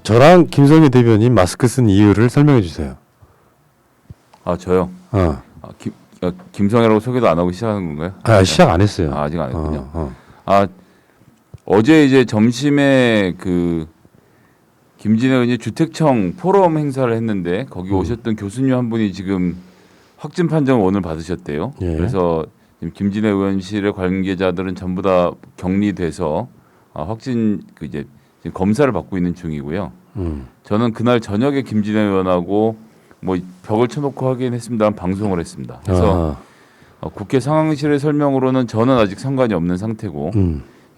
저랑 김성애 대변인 마스크 쓴 이유를 설명해 주세요. 아 저요? 김성애라고 소개도 안 하고 시작하는 건가요? 시작 안 했어요. 아직 안 했군요. 어제 이제 점심에 그 김진애 의원이 주택청 포럼 행사를 했는데 거기 오셨던 교수님 한 분이 지금 확진 판정을 오늘 받으셨대요. 예. 그래서 지금 김진애 의원실의 관계자들은 전부 다 격리돼서 확진 이제 지금 검사를 받고 있는 중이고요. 저는 그날 저녁에 김진애 의원하고 뭐 벽을 쳐놓고 하긴 했습니다만 방송을 했습니다. 그래서 국회 상황실의 설명으로는 저는 아직 상관이 없는 상태고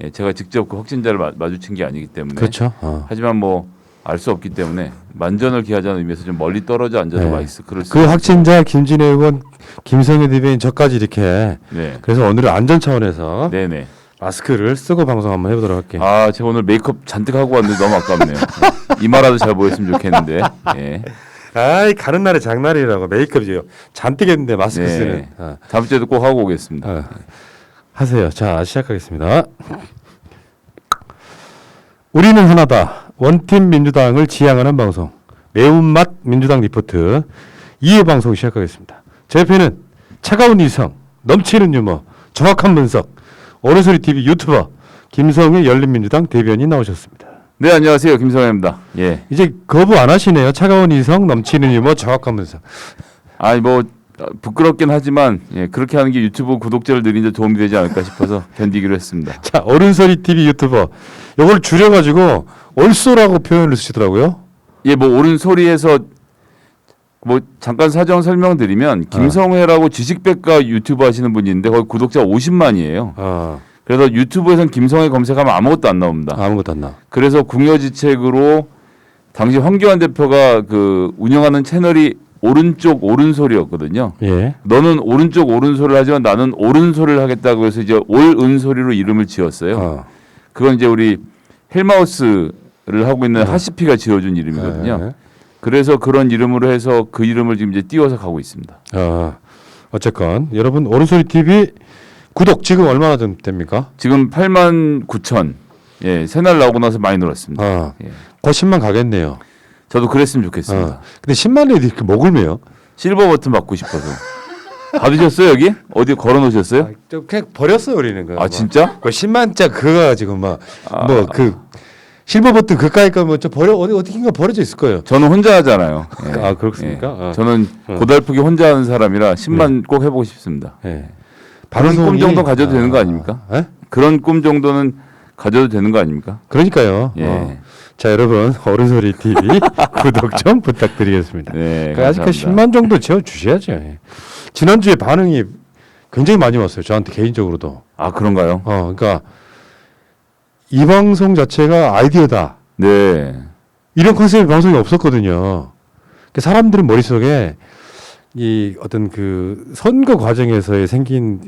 예, 제가 직접 그 확진자를 마주친 게 아니기 때문에 그렇죠. 하지만 뭐 알 수 없기 때문에 만전을 기하자는 의미에서 좀 멀리 떨어져 앉아서 네. 마이크 그럴 수 그 확진자 김진애 의원, 김성애 대변인 저까지 이렇게. 네. 그래서 오늘은 안전 차원에서 네네. 마스크를 쓰고 방송 한번 해보도록 할게요. 제가 오늘 메이크업 잔뜩 하고 왔는데 너무 아깝네요. 이마라도 잘 보였으면 좋겠는데. 예. 가는 날에 장날이라고 메이크업이요. 잔뜩 했는데 마스크 네. 쓰는. 다음 주에도 꼭 하고 오겠습니다. 하세요. 자, 시작하겠습니다. 우리는 하나다. 원팀 민주당을 지향하는 방송. 매운맛 민주당 리포트 2회 방송 시작하겠습니다. 제 옆에는 차가운 이성, 넘치는 유머, 정확한 분석, 오른소리 TV 유튜버 김성애 열린민주당 대변인 나오셨습니다. 네, 안녕하세요. 김성애입니다. 예. 이제 거부 안 하시네요. 차가운 이성, 넘치는 유머, 정확한 분석. 뭐 부끄럽긴 하지만 예, 그렇게 하는 게 유튜브 구독자를 늘리는 데 도움이 되지 않을까 싶어서 견디기로 했습니다. 자, 오른소리 TV 유튜버. 이걸 줄여가지고 올소라고 표현을 쓰시더라고요. 예, 뭐 옳은 소리에서 뭐 잠깐 사정 설명드리면 김성회라고 지식백과 유튜브 하시는 분이 있는데 거기 구독자 50만이에요. 그래서 유튜브에선 김성회 검색하면 아무것도 안 나옵니다. 아무것도 안 나. 그래서 궁여지책으로 당시 황교안 대표가 그 운영하는 채널이 오른쪽 오른소리였거든요. 예. 너는 오른쪽 오른소리를 하지만 나는 옳은소리를 하겠다고 해서 이제 옳은소리로 이름을 지었어요. 그건 이제 우리 헬마우스를 하고 있는 하시피가 지어준 이름이거든요. 그래서 그런 이름으로 해서 그 이름을 지금 이제 띄워서 가고 있습니다. 어쨌건 여러분 오른소리 TV 구독 지금 얼마나 됩니까? 지금 89,000. 예, 새날 나오고 나서 많이 늘었습니다. 예. 곧 10만 가겠네요. 저도 그랬으면 좋겠습니다. 근데 10만에 이렇게 목을 매요? 실버 버튼 받고 싶어서. 받으셨어요 여기? 어디 걸어놓으셨어요? 좀 그냥 버렸어요 우리는. 아 진짜? 그 10만짜 그거가 지금 막 뭐 그 실버 버튼 그까이 거면 좀 버려 어디인가 버려져 있을 거예요. 저는 혼자 하잖아요. 예. 그렇습니까? 예. 저는 고달프게 혼자 하는 사람이라 10만 꼭 해보고 싶습니다. 그런 꿈 정도 가져도 되는 거 아닙니까? 그런 꿈 정도는 가져도 되는 거 아닙니까? 그러니까요. 예. 자 여러분 오른소리 TV 구독 좀 부탁드리겠습니다. 네, 아직까지 10만 정도 채워 주셔야죠. 지난주에 반응이 굉장히 많이 왔어요. 저한테 개인적으로도. 아 그런가요? 그러니까 이 방송 자체가 아이디어다. 네. 이런 컨셉의 방송이 없었거든요. 그러니까 사람들은 머릿속에 이 어떤 그 선거 과정에서 생긴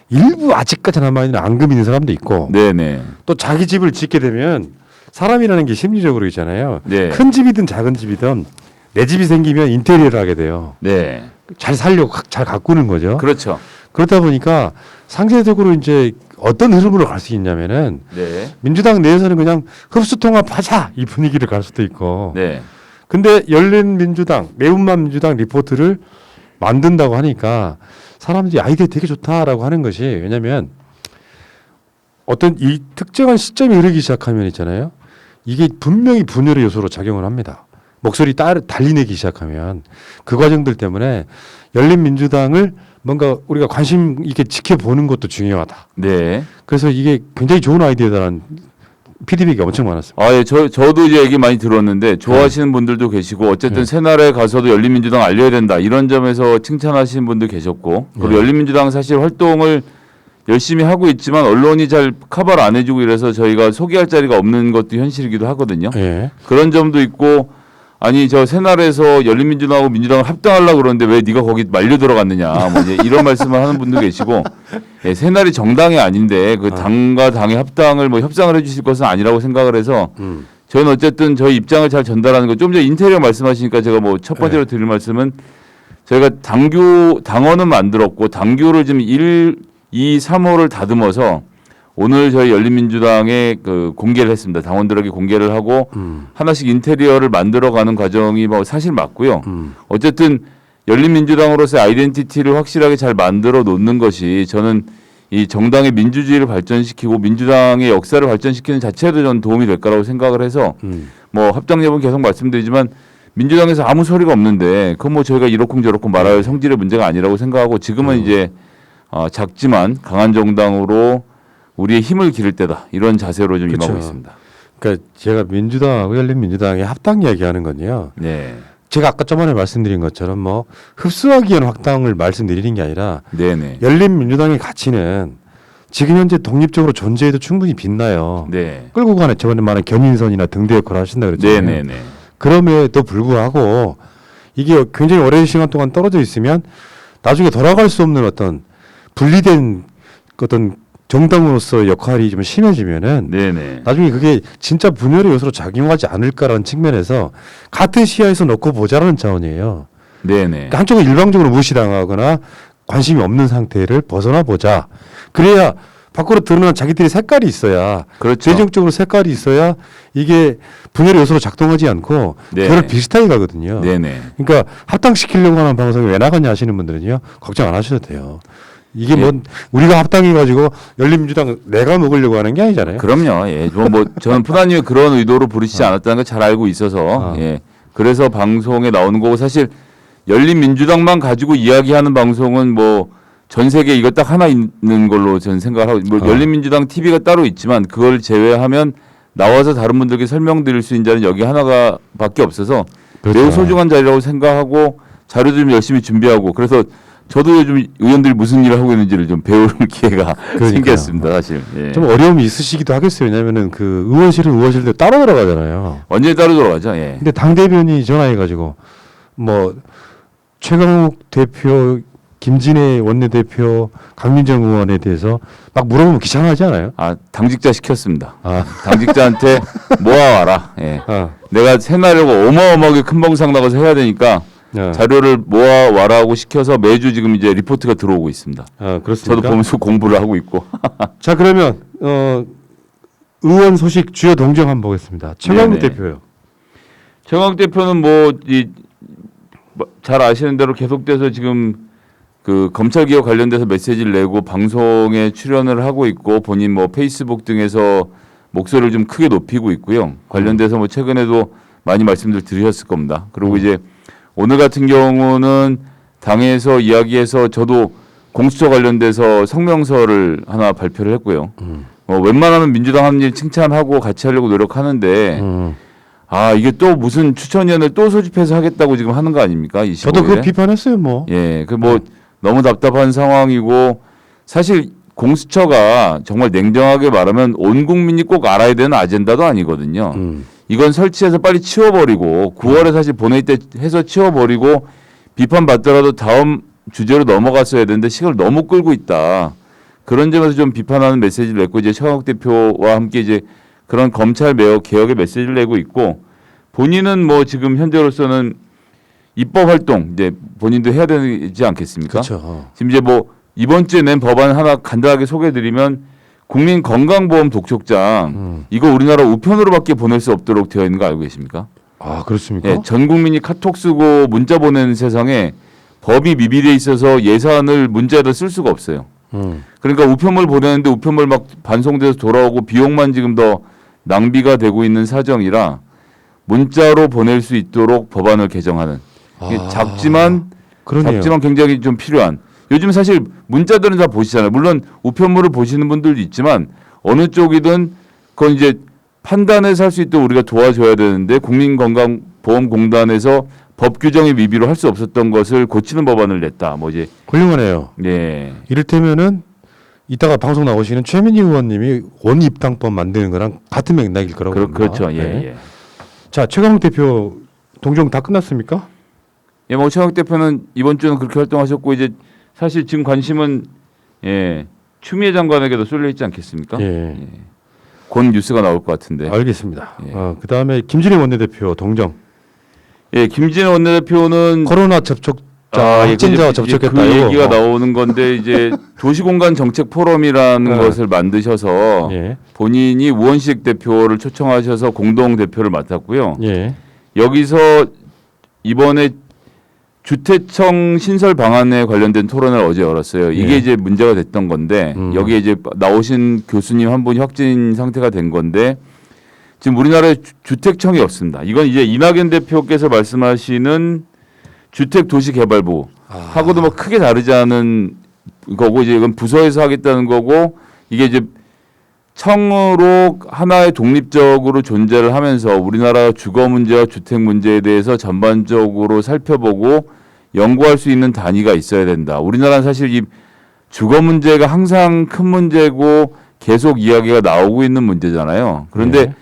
일부 아직까지 남아있는 앙금 있는 사람도 있고 네네. 또 자기 집을 짓게 되면 사람이라는 게 심리적으로 있잖아요. 네. 큰 집이든 작은 집이든 내 집이 생기면 인테리어를 하게 돼요. 네. 잘 살려고 잘 가꾸는 거죠. 그렇죠. 그렇다 보니까 상대적으로 이제 어떤 흐름으로 갈 수 있냐면은 네. 민주당 내에서는 그냥 흡수통합하자 이 분위기를 갈 수도 있고. 네. 근데 열린 민주당, 매운맛 민주당 리포트를 만든다고 하니까 사람들이 아이디어 되게 좋다라고 하는 것이 왜냐하면 어떤 이 특정한 시점이 흐르기 시작하면 있잖아요. 이게 분명히 분열의 요소로 작용을 합니다. 목소리 달리 내기 시작하면 그 과정들 때문에 열린 민주당을 뭔가 우리가 관심 있게 지켜보는 것도 중요하다. 네. 그래서 이게 굉장히 좋은 아이디어다라는 피드백이 엄청 많았습니다. 예, 저도 이제 얘기 많이 들었는데 좋아하시는 분들도 계시고 어쨌든 새날에 가서도 열린민주당 알려야 된다 이런 점에서 칭찬하시는 분도 계셨고 그리고 열린민주당 사실 활동을 열심히 하고 있지만 언론이 잘 커버를 안 해주고 이래서 저희가 소개할 자리가 없는 것도 현실이기도 하거든요. 그런 점도 있고 아니 저 새날에서 열린민주당하고 민주당을 합당하려고 그러는데 왜 네가 거기 말려 들어갔느냐 뭐 이제 이런 말씀을 하는 분도 계시고 새날이 정당이 아닌데 그 당과 당의 합당을 뭐 협상을 해주실 것은 아니라고 생각을 해서 저는 어쨌든 저희 입장을 잘 전달하는 거 좀 전에 인테리어 말씀하시니까 제가 뭐 첫 번째로 드릴 말씀은 저희가 당원은 만들었고 당규를 지금 1, 2, 3호를 다듬어서 오늘 저희 열린민주당에 그 공개를 했습니다. 당원들에게 공개를 하고 하나씩 인테리어를 만들어가는 과정이 뭐 사실 맞고요. 어쨌든 열린민주당으로서의 아이덴티티를 확실하게 잘 만들어 놓는 것이 저는 이 정당의 민주주의를 발전시키고 민주당의 역사를 발전시키는 자체에도 저는 도움이 될 거라고 생각을 해서 뭐 합당 여부는 계속 말씀드리지만 민주당에서 아무 소리가 없는데 그건 뭐 저희가 이러쿵저러쿵 말할 성질의 문제가 아니라고 생각하고 지금은 이제 작지만 강한 정당으로 우리의 힘을 기를 때다 이런 자세로 좀 임하고 그쵸. 있습니다. 그러니까 제가 민주당하고 열린민주당의 합당 이야기하는 건요. 네, 제가 아까 저번에 말씀드린 것처럼 뭐 흡수하기 위한 확당을 말씀드리는 게 아니라 네네, 열린민주당의 가치는 지금 현재 독립적으로 존재해도 충분히 빛나요. 네, 끌고 가는 저번에 말한 겸인선이나 등대 역할을 하신다 그랬잖아요. 네네네, 그럼에도 불구하고 이게 굉장히 오랜 시간 동안 떨어져 있으면 나중에 돌아갈 수 없는 어떤 분리된 어떤 정당으로서 역할이 좀 심해지면은 네네, 나중에 그게 진짜 분열의 요소로 작용하지 않을까라는 측면에서 같은 시야에서 놓고 보자라는 차원이에요. 네네, 그러니까 한쪽은 일방적으로 무시당하거나 관심이 없는 상태를 벗어나 보자. 그래야 밖으로 드러난 자기들의 색깔이 있어야 그렇죠. 재정적으로 색깔이 있어야 이게 분열의 요소로 작동하지 않고 네. 그걸 비슷하게 가거든요. 네네. 그러니까 합당시키려고 하는 방송이 왜 나가냐 하시는 분들은요. 걱정 안 하셔도 돼요. 이게 예. 뭐 우리가 합당해가지고 열린민주당 내가 먹으려고 하는 게 아니잖아요. 그럼요. 예, 뭐 저는 푸나님이 그런 의도로 부르시지 않았다는 걸 잘 알고 있어서 예, 그래서 방송에 나오는 거고 사실 열린민주당만 가지고 이야기하는 방송은 뭐 전 세계 이거 딱 하나 있는 걸로 저는 생각을 하고 뭐 열린민주당 TV가 따로 있지만 그걸 제외하면 나와서 다른 분들께 설명드릴 수 있는 자리는 여기 하나가 밖에 없어서 그렇죠. 매우 소중한 자리라고 생각하고 자료도 좀 열심히 준비하고 그래서 저도 요즘 의원들이 무슨 일을 하고 있는지를 좀 배울 기회가 생겼습니다, 사실. 예. 좀 어려움이 있으시기도 하겠어요. 왜냐면은 그 의원실은 의원실대로 따로 들어가잖아요. 완전히 따로 돌아가죠. 예. 근데 당 대변인이 전화해가지고 뭐 최강욱 대표, 김진애 원내대표, 강민정 의원에 대해서 막 물어보면 귀찮아하지 않아요? 아, 당직자 시켰습니다. 아, 당직자한테 모아와라. 예. 내가 새나려고 어마어마하게 큰 봉상 나가서 해야 되니까 자료를 모아와라고 시켜서 매주 지금 이제 리포트가 들어오고 있습니다. 그렇습니까? 저도 보면서 공부를 하고 있고. 자 그러면 의원 소식 주요 동정 한번 보겠습니다. 최강욱 네네. 대표요. 최강욱 대표는 뭐 잘 아시는 대로 계속돼서 지금 그 검찰 개혁 관련돼서 메시지를 내고 방송에 출연을 하고 있고 본인 뭐 페이스북 등에서 목소리를 좀 크게 높이고 있고요. 관련돼서 뭐 최근에도 많이 말씀들 드리셨을 겁니다. 그리고 이제 오늘 같은 경우는 당에서 이야기해서 저도 공수처 관련돼서 성명서를 하나 발표를 했고요. 웬만하면 민주당 하는 일 칭찬하고 같이 하려고 노력하는데 아 이게 또 무슨 추천위원을 또 소집해서 하겠다고 지금 하는 거 아닙니까? 25일에? 저도 그 비판했어요, 뭐. 예, 그 뭐 너무 답답한 상황이고 사실 공수처가 정말 냉정하게 말하면 온 국민이 꼭 알아야 되는 아젠다도 아니거든요. 이건 설치해서 빨리 치워버리고 9월에 사실 본회의 때 해서 치워버리고 비판받더라도 다음 주제로 넘어갔어야 되는데 시간을 너무 끌고 있다. 그런 점에서 좀 비판하는 메시지를 냈고 이제 최강욱 대표와 함께 이제 그런 검찰 개혁 개혁의 메시지를 내고 있고 본인은 뭐 지금 현재로서는 입법 활동 이제 본인도 해야 되지 않겠습니까? 그렇죠. 지금 이제 뭐 이번 주에 낸 법안 하나 간단하게 소개해드리면 국민건강보험 독촉장 이거 우리나라 우편으로밖에 보낼 수 없도록 되어 있는 거 알고 계십니까? 아 그렇습니까? 예, 전 국민이 카톡 쓰고 문자 보내는 세상에 법이 미비돼 있어서 예산을 문자에다 쓸 수가 없어요. 그러니까 우편물 보내는데 우편물 막 반송돼서 돌아오고 비용만 지금 더 낭비가 되고 있는 사정이라 문자로 보낼 수 있도록 법안을 개정하는 이게 작지만 굉장히 좀 필요한 요즘 사실 문자들은 다 보시잖아요. 물론 우편물을 보시는 분들도 있지만 어느 쪽이든 그건 이제 판단해서 할 수 있도록 우리가 도와줘야 되는데 국민건강보험공단에서 법 규정의 미비로 할 수 없었던 것을 고치는 법안을 냈다. 뭐 이제 훌륭하네요. 예. 이를테면은 이따가 방송 나오시는 최민희 의원님이 원입당법 만드는 거랑 같은 맥락일 거라고 봅니다. 그렇죠. 예, 네. 예. 자 최강욱 대표 동정 다 끝났습니까? 예, 뭐 최강욱 대표는 이번 주는 그렇게 활동하셨고 이제 사실 지금 관심은 예, 추미애 장관에게도 쏠려 있지 않겠습니까? 예. 예. 곧 뉴스가 나올 것 같은데. 알겠습니다. 예. 그다음에 김진애 원내대표 동정. 예, 김진애 원내대표는 코로나 접촉 확진자와 이제 접촉했다. 그 이거. 얘기가 나오는 건데 이제 도시공간 정책 포럼이라는 것을 만드셔서 예. 본인이 우원식 대표를 초청하셔서 공동 대표를 맡았고요. 예. 여기서 이번에 주택청 신설 방안에 관련된 토론을 어제 열었어요. 이게 예. 이제 문제가 됐던 건데 여기에 이제 나오신 교수님 한 분이 확진 상태가 된 건데 지금 우리나라에 주택청이 없습니다. 이건 이제 이낙연 대표께서 말씀하시는 주택도시개발부 하고도 뭐 크게 다르지 않은 거고 이제 이건 부서에서 하겠다는 거고 이게 이제 청으로 하나의 독립적으로 존재를 하면서 우리나라 주거 문제와 주택 문제에 대해서 전반적으로 살펴보고 연구할 수 있는 단위가 있어야 된다. 우리나라는 사실 이 주거 문제가 항상 큰 문제고 계속 이야기가 나오고 있는 문제잖아요. 그런데 네.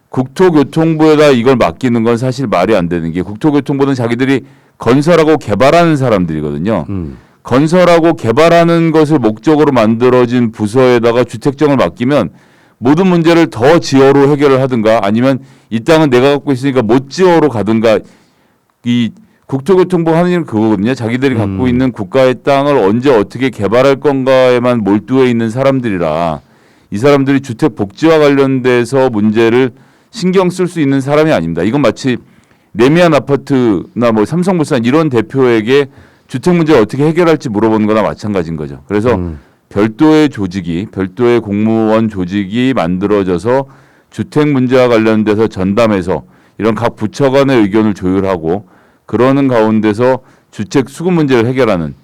국토교통부에다 이걸 맡기는 건 사실 말이 안 되는 게 국토교통부는 자기들이 건설하고 개발하는 사람들이거든요. 건설하고 개발하는 것을 목적으로 만들어진 부서에다가 주택정을 맡기면 모든 문제를 더 지어로 해결을 하든가 아니면 이 땅은 내가 갖고 있으니까 못 지어로 가든가 이 국토교통부 하는 일은 그거거든요. 자기들이 갖고 있는 국가의 땅을 언제 어떻게 개발할 건가에만 몰두해 있는 사람들이라 이 사람들이 주택 복지와 관련돼서 문제를 신경 쓸 수 있는 사람이 아닙니다. 이건 마치 레미안 아파트나 뭐 삼성물산 이런 대표에게 주택 문제를 어떻게 해결할지 물어보는 거나 마찬가지인 거죠. 그래서 별도의 조직이 별도의 공무원 조직이 만들어져서 주택 문제와 관련돼서 전담해서 이런 각 부처 간의 의견을 조율하고 그러는 가운데서 주택 수급 문제를 해결하는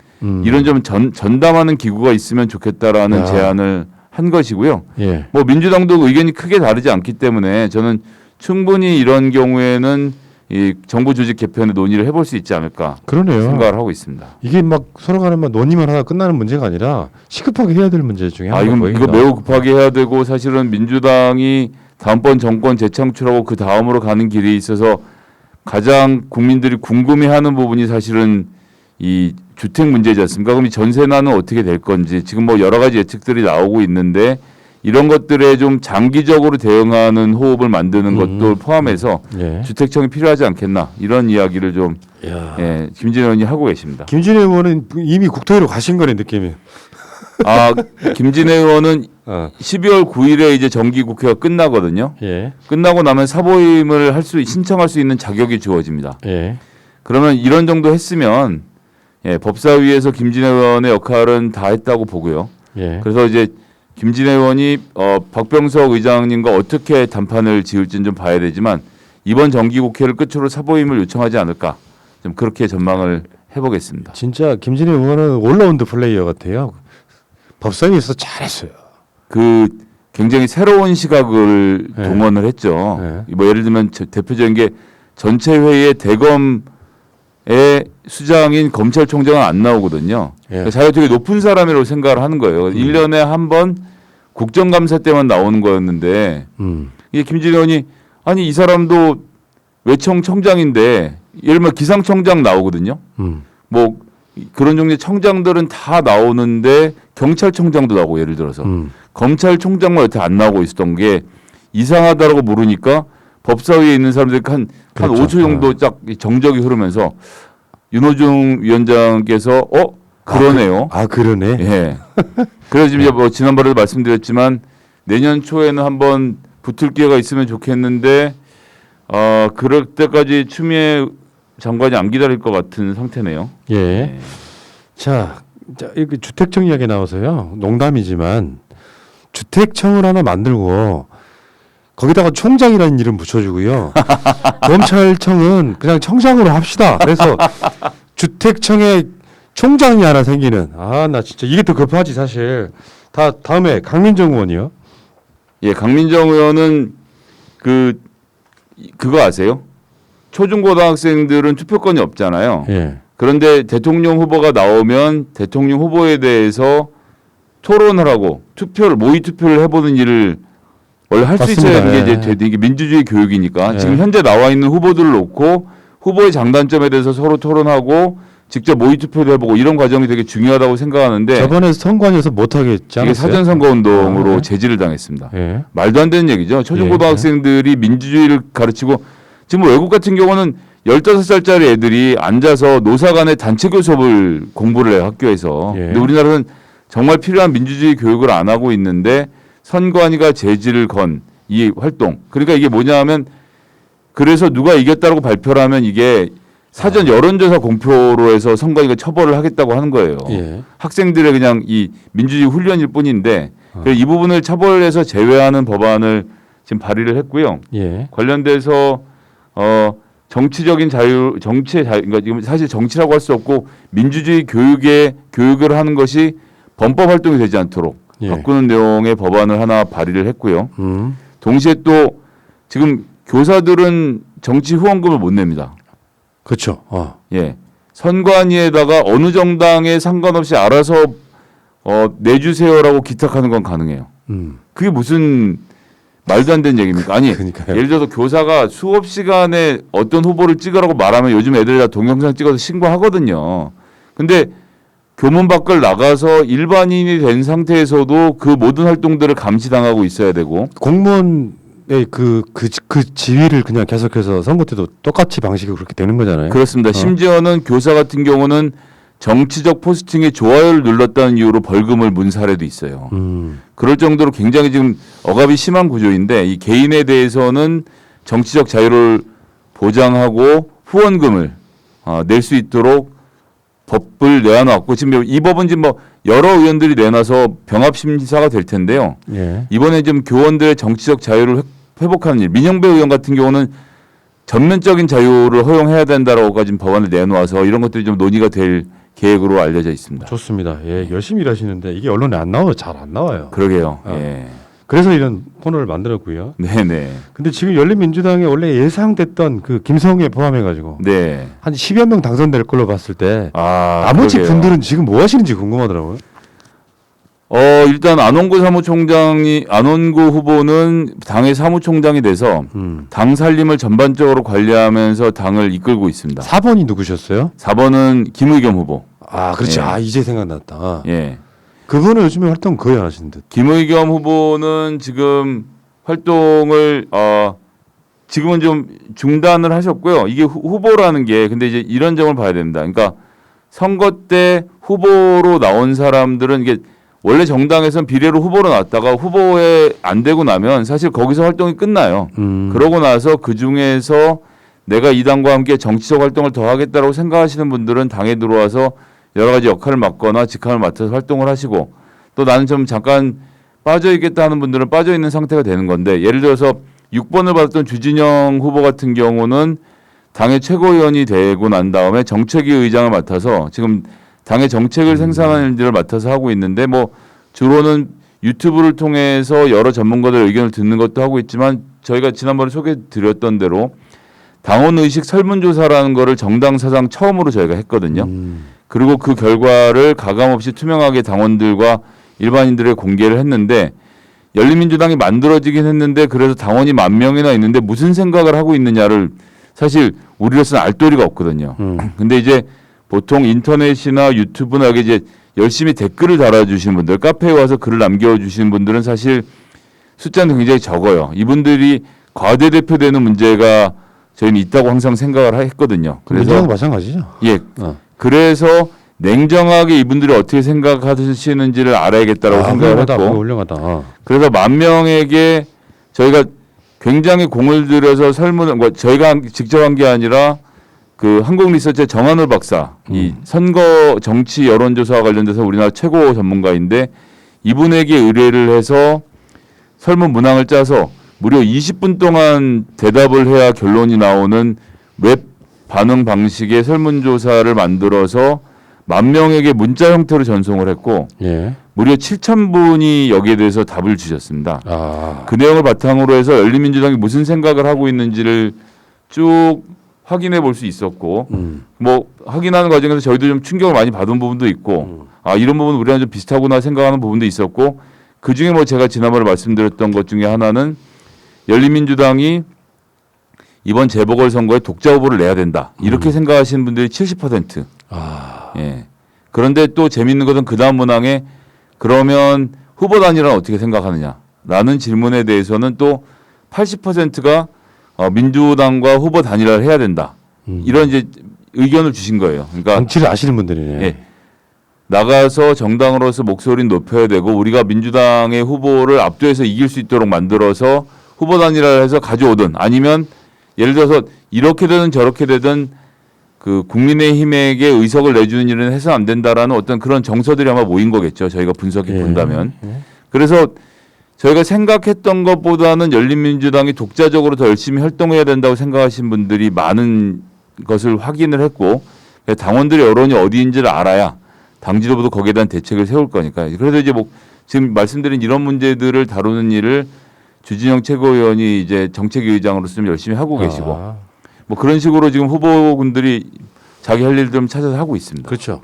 이런 좀 전담하는 기구가 있으면 좋겠다라는 야. 제안을 한 것이고요. 예. 뭐 민주당도 의견이 크게 다르지 않기 때문에 저는 충분히 이런 경우에는 이 정부 조직 개편의 논의를 해볼 수 있지 않을까 그러네요. 생각을 하고 있습니다. 이게 막 서로 간에 막 논의만 하다 끝나는 문제가 아니라 시급하게 해야 될 문제 중에 하나가 이건 보입니다. 이거 매우 급하게 해야 되고 사실은 민주당이 다음번 정권 재창출하고 그 다음으로 가는 길에 있어서 가장 국민들이 궁금해하는 부분이 사실은 이 주택 문제지 않습니까? 그럼 이 전세난은 어떻게 될 건지 지금 뭐 여러 가지 예측들이 나오고 있는데 이런 것들에 좀 장기적으로 대응하는 호흡을 만드는 것도 포함해서 예. 주택청이 필요하지 않겠나 이런 이야기를 좀 예, 김진애 의원이 하고 계십니다. 김진애 의원은 이미 국토위로 가신 거네 느낌이. 김진애 의원은 어. 12월 9일에 이제 정기국회가 끝나거든요. 예. 끝나고 나면 사보임을 신청할 수 있는 자격이 주어집니다. 예. 그러면 이런 정도 했으면 예, 법사위에서 김진애 의원의 역할은 다 했다고 보고요. 예. 그래서 이제 김진애 의원이 박병석 의장님과 어떻게 담판을 지을지는 좀 봐야 되지만 이번 정기국회를 끝으로 사보임을 요청하지 않을까 좀 그렇게 전망을 해보겠습니다. 진짜 김진애 의원은 올라운드 플레이어 같아요. 법사위에서 잘했어요. 그 굉장히 새로운 시각을 네. 동원을 했죠. 네. 뭐 예를 들면 대표적인 게 전체 회의에 대검의 수장인 검찰총장은 안 나오거든요. 예. 자기가 되게 높은 사람이라고 생각을 하는 거예요. 1년에 한 번 국정감사 때만 나오는 거였는데 이게 김진애 의원이 아니 이 사람도 외청 청장인데 예를 들면 기상청장 나오거든요. 뭐 그런 종류의 청장들은 다 나오는데 경찰청장도 나오고 예를 들어서 검찰총장만 여태 안 나오고 있었던 게 이상하다라고 물으니까 법사위에 있는 사람들이 한 그렇죠. 5초 정도 딱 정적이 흐르면서 윤호중 위원장께서 그러네요. 그러네. 예. 그래서 지금 이제 뭐 지난번에도 말씀드렸지만 내년 초에는 한번 붙을 기회가 있으면 좋겠는데 그럴 때까지 추미애 장관이 안 기다릴 것 같은 상태네요. 예. 네. 자, 이렇게 주택청 이야기 나와서요. 농담이지만 주택청을 하나 만들고 거기다가 총장이라는 이름 붙여주고요. 검찰청은 그냥 청장으로 합시다. 그래서 주택청에 총장이 하나 생기는. 나 진짜 이게 더 급하지 사실. 다음에 강민정 의원이요. 예, 강민정 의원은 그거 아세요? 초중고등학생들은 투표권이 없잖아요. 예. 그런데 대통령 후보가 나오면 대통령 후보에 대해서 토론을 하고 모의 투표를 해보는 일을 원래 할 수 있어야 하는 게 이게 민주주의 교육이니까 지금 현재 나와 있는 후보들을 놓고 후보의 장단점에 대해서 서로 토론하고 직접 모의 투표도 해보고 이런 과정이 되게 중요하다고 생각하는데 저번에 선관위에서 못하게 했지 않았어요? 이게 사전선거운동으로 제지를 당했습니다. 예. 말도 안 되는 얘기죠. 초중고등학생들이 민주주의를 가르치고 지금 뭐 외국 같은 경우는 15살짜리 애들이 앉아서 노사간의 단체교 수업을 공부를 해요, 학교에서. 예. 근데 우리나라는 정말 필요한 민주주의 교육을 안 하고 있는데 선관위가 제지를 건 이 활동. 그러니까 이게 뭐냐 하면 그래서 누가 이겼다고 발표를 하면 이게 사전 여론조사 공표로 해서 선관위가 처벌을 하겠다고 하는 거예요. 예. 학생들의 그냥 이 민주주의 훈련일 뿐인데 그래서 이 부분을 처벌해서 제외하는 법안을 지금 발의를 했고요. 예. 관련돼서 정치적인 자유, 정치의 자유, 그러니까 지금 사실 정치라고 할 수 없고 민주주의 교육을 하는 것이 범법 활동이 되지 않도록 예. 바꾸는 내용의 법안을 하나 발의를 했고요. 음. 동시에 또 지금 교사들은 정치 후원금을 못 냅니다. 그렇죠. 예. 선관위에다가 어느 정당에 상관없이 알아서 내주세요라고 기탁하는 건 가능해요. 그게 무슨 말도 안 되는 얘기입니까? 아니, 그러니까요. 예를 들어서 교사가 수업 시간에 어떤 후보를 찍으라고 말하면 요즘 애들이 다 동영상 찍어서 신고하거든요. 근데 교문 밖을 나가서 일반인이 된 상태에서도 그 모든 활동들을 감시당하고 있어야 되고 공무원의 그 지위를 그냥 계속해서 선거 때도 똑같이 방식이 그렇게 되는 거잖아요. 그렇습니다. 심지어는 교사 같은 경우는 정치적 포스팅에 좋아요를 눌렀다는 이유로 벌금을 문 사례도 있어요. 그럴 정도로 굉장히 지금 억압이 심한 구조인데 이 개인에 대해서는 정치적 자유를 보장하고 후원금을 낼 수 있도록 법을 내놔왔고 지금 이 법은 지금 뭐 여러 의원들이 내놔서 병합 심사가 될 텐데요. 예. 이번에 좀 교원들의 정치적 자유를 회복하는 일. 민영배 의원 같은 경우는 전면적인 자유를 허용해야 된다라고 지금 법안을 내놓아서 이런 것들이 좀 논의가 될 계획으로 알려져 있습니다. 좋습니다. 예, 열심히 일하시는데 이게 언론에 안 나와요. 잘 안 나와요. 그러게요. 어. 예. 그래서 이런 코너를 만들었고요. 네네. 근데 지금 열린민주당에 원래 예상됐던 그 김성애 포함해가지고 네. 한 10여 명 당선될 걸로 봤을 때 나머지 그러게요. 분들은 지금 뭐 하시는지 궁금하더라고요. 일단 안원구 후보는 당의 사무총장이 돼서 당 살림을 전반적으로 관리하면서 당을 이끌고 있습니다. 4번이 누구셨어요? 4번은 김의겸 후보. 아, 그렇지. 예. 이제 생각났다. 예. 그분은 요즘에 활동 거의 안 하시는 듯. 김의겸 후보는 지금 활동을 지금은 좀 중단을 하셨고요. 이게 후보라는 게 근데 이제 이런 점을 봐야 됩니다. 그러니까 선거 때 후보로 나온 사람들은 이게 원래 정당에서는 비례로 후보로 나왔다가 후보에 안 되고 나면 사실 거기서 활동이 끝나요. 그러고 나서 그 중에서 내가 이 당과 함께 정치적 활동을 더 하겠다라고 생각하시는 분들은 당에 들어와서 여러 가지 역할을 맡거나 직함을 맡아서 활동을 하시고 또 나는 좀 잠깐 빠져 있겠다 하는 분들은 빠져 있는 상태가 되는 건데 예를 들어서 6번을 받았던 주진영 후보 같은 경우는 당의 최고위원이 되고 난 다음에 정책위 의장을 맡아서 지금 당의 정책을 생산하는 일들을 맡아서 하고 있는데 뭐 주로는 유튜브를 통해서 여러 전문가들의 의견을 듣는 것도 하고 있지만 저희가 지난번에 소개해 드렸던 대로 당원 의식 설문조사라는 거를 정당 사상 처음으로 저희가 했거든요. 그리고 그 결과를 가감없이 투명하게 당원들과 일반인들의 공개를 했는데 열린민주당이 만들어지긴 했는데 그래서 당원이 10,000명이나 있는데 무슨 생각을 하고 있느냐를 사실 우리로서는 알 도리가 없거든요. 근데 이제 보통 인터넷이나 유튜브나 여기 이제 열심히 댓글을 달아주시는 분들, 카페에 와서 글을 남겨주시는 분들은 사실 숫자는 굉장히 적어요. 이분들이 과대대표되는 문제가 저희는 있다고 항상 생각을 했거든요. 민주당도 마찬가지죠. 예. 그래서 냉정하게 이분들이 어떻게 생각하시는지를 알아야겠다라고 생각을 했고 훌륭하다. 그래서 10,000명에게 저희가 굉장히 공을 들여서 설문을 저희가 직접 한 게 아니라 그 한국리서치의 정한울 박사 이 선거 정치 여론조사와 관련돼서 우리나라 최고 전문가인데 이분에게 의뢰를 해서 설문 문항을 짜서 무려 20분 동안 대답을 해야 결론이 나오는 웹 반응 방식의 설문조사를 만들어서 10,000명에게 문자 형태로 전송을 했고 예. 무려 7,000분이 여기에 대해서 답을 주셨습니다. 그 내용을 바탕으로 해서 열린민주당이 무슨 생각을 하고 있는지를 쭉 확인해 볼 수 있었고 뭐 확인하는 과정에서 저희도 좀 충격을 많이 받은 부분도 있고 이런 부분 우리랑 좀 비슷하구나 생각하는 부분도 있었고 그중에 뭐 제가 지난번에 말씀드렸던 것 중에 하나는 열린민주당이 이번 재보궐선거에 독자 후보를 내야 된다. 이렇게 생각하시는 분들이 70%. 예. 그런데 또 재밌는 것은 그 다음 문항에 그러면 후보 단일화는 어떻게 생각하느냐 라는 질문에 대해서는 또 80%가 민주당과 후보 단일화를 해야 된다. 이런 이제 의견을 주신 거예요. 그러니까 정치를 아시는 분들이네. 예. 나가서 정당으로서 목소리를 높여야 되고 우리가 민주당의 후보를 압도해서 이길 수 있도록 만들어서 후보 단일화를 해서 가져오든 아니면 예를 들어서 이렇게 되든 저렇게 되든 그 국민의힘에게 의석을 내주는 일은 해서 안 된다라는 어떤 그런 정서들이 아마 모인 거겠죠. 저희가 분석해 본다면. 그래서 저희가 생각했던 것보다는 열린민주당이 독자적으로 더 열심히 활동해야 된다고 생각하신 분들이 많은 것을 확인을 했고 당원들의 여론이 어디인지를 알아야 당 지도부도 거기에 대한 대책을 세울 거니까. 그래서 이제 뭐 지금 말씀드린 이런 문제들을 다루는 일을 주진영 최고위원이 이제 정책위의장으로서 좀 열심히 하고 계시고 뭐 그런 식으로 지금 후보군들이 자기 할 일 좀 찾아서 하고 있습니다. 그렇죠.